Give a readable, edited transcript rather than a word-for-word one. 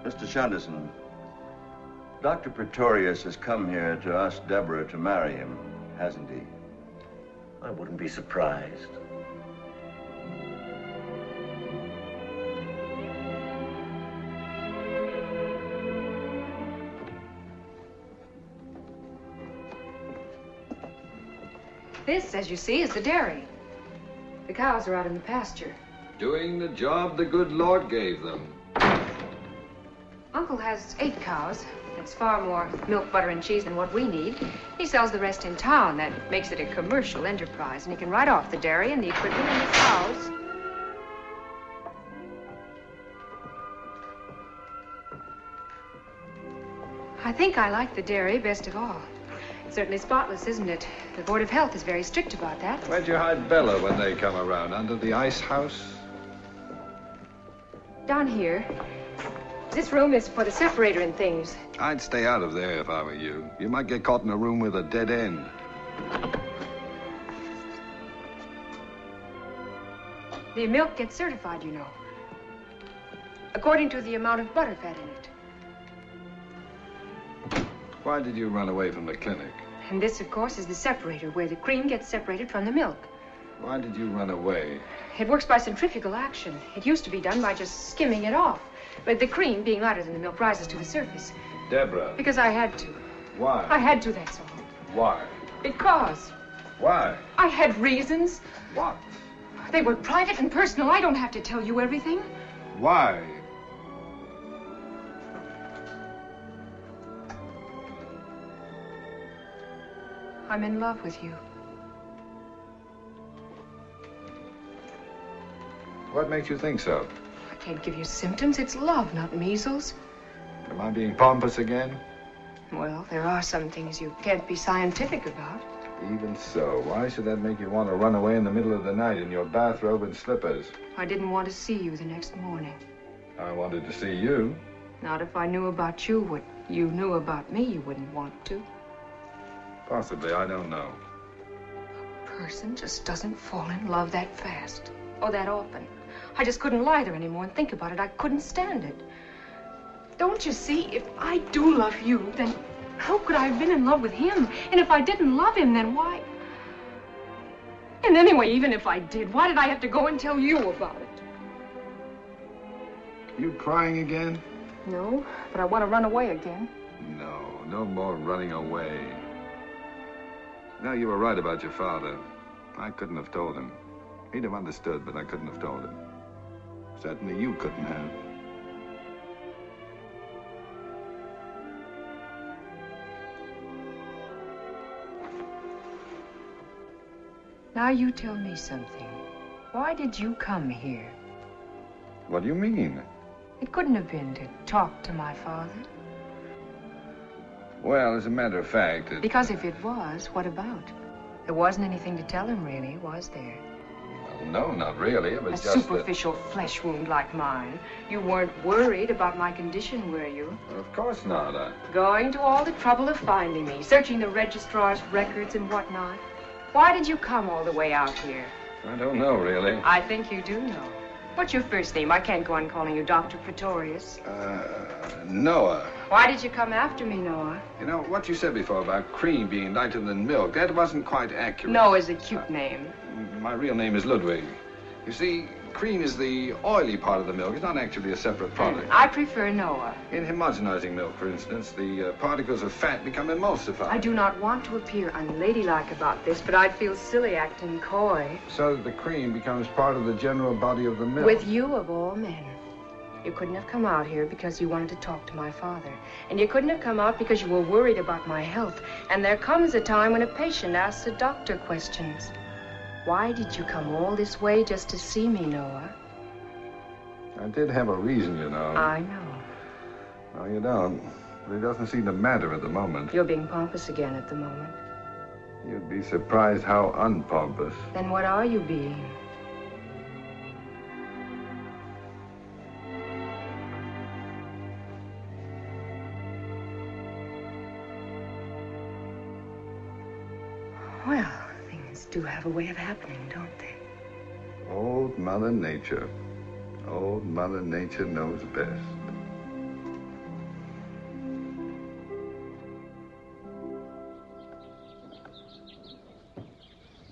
Mr. Shunderson, Dr. Pretorius has come here to ask Deborah to marry him, hasn't he? I wouldn't be surprised. This, as you see, is the dairy. The cows are out in the pasture. Doing the job the good Lord gave them. Uncle has 8 cows. It's far more milk, butter, and cheese than what we need. He sells the rest in town. That makes it a commercial enterprise, and he can write off the dairy and the equipment and the cows. I think I like the dairy best of all. It's certainly spotless, isn't it? The Board of Health is very strict about that. Where'd you hide Bella when they come around? Under the ice house? Down here. This room is for the separator and things. I'd stay out of there if I were you. You might get caught in a room with a dead end. The milk gets certified, you know. According to the amount of butter fat in it. Why did you run away from the clinic? And this, of course, is the separator, where the cream gets separated from the milk. Why did you run away? It works by centrifugal action. It used to be done by just skimming it off. But the cream, being lighter than the milk, rises to the surface. Deborah. Because I had to. Why? I had to, that's all. Why? Because. Why? I had reasons. What? They were private and personal. I don't have to tell you everything. Why? I'm in love with you. What makes you think so? I can't give you symptoms. It's love, not measles. Am I being pompous again? Well, there are some things you can't be scientific about. Even so, why should that make you want to run away in the middle of the night in your bathrobe and slippers? I didn't want to see you the next morning. I wanted to see you. Not if I knew about you what you knew about me, you wouldn't want to. Possibly, I don't know. A person just doesn't fall in love that fast. Or that often. I just couldn't lie there anymore and think about it. I couldn't stand it. Don't you see, if I do love you, then how could I have been in love with him? And if I didn't love him, then why? And anyway, even if I did, why did I have to go and tell you about it? You crying again? No, but I want to run away again. No, no more running away. No, you were right about your father. I couldn't have told him. He'd have understood, but I couldn't have told him. Certainly you couldn't have. Now you tell me something. Why did you come here? What do you mean? It couldn't have been to talk to my father. Well, as a matter of fact, Because if it was, what about? There wasn't anything to tell him, really, was there? Well, no, not really. It was A just superficial flesh wound like mine. You weren't worried about my condition, were you? Well, of course not. Going to all the trouble of finding me, searching the registrar's records and whatnot. Why did you come all the way out here? I don't know, really. I think you do know. What's your first name? I can't go on calling you Dr. Pretorius. Noah. Why did you come after me, Noah? You know, what you said before about cream being lighter than milk, that wasn't quite accurate. Noah's a cute name. My real name is Ludwig. You see, cream is the oily part of the milk. It's not actually a separate product. I prefer Noah. In homogenizing milk, for instance, the particles of fat become emulsified. I do not want to appear unladylike about this, but I'd feel silly acting coy. So that the cream becomes part of the general body of the milk. With you, of all men. You couldn't have come out here because you wanted to talk to my father. And you couldn't have come out because you were worried about my health. And there comes a time when a patient asks a doctor questions. Why did you come all this way just to see me, Noah? I did have a reason, you know. I know. No, you don't. But it doesn't seem to matter at the moment. You're being pompous again at the moment. You'd be surprised how unpompous. Then what are you being? Well, things do have a way of happening, don't they? Old Mother Nature. Old Mother Nature knows best.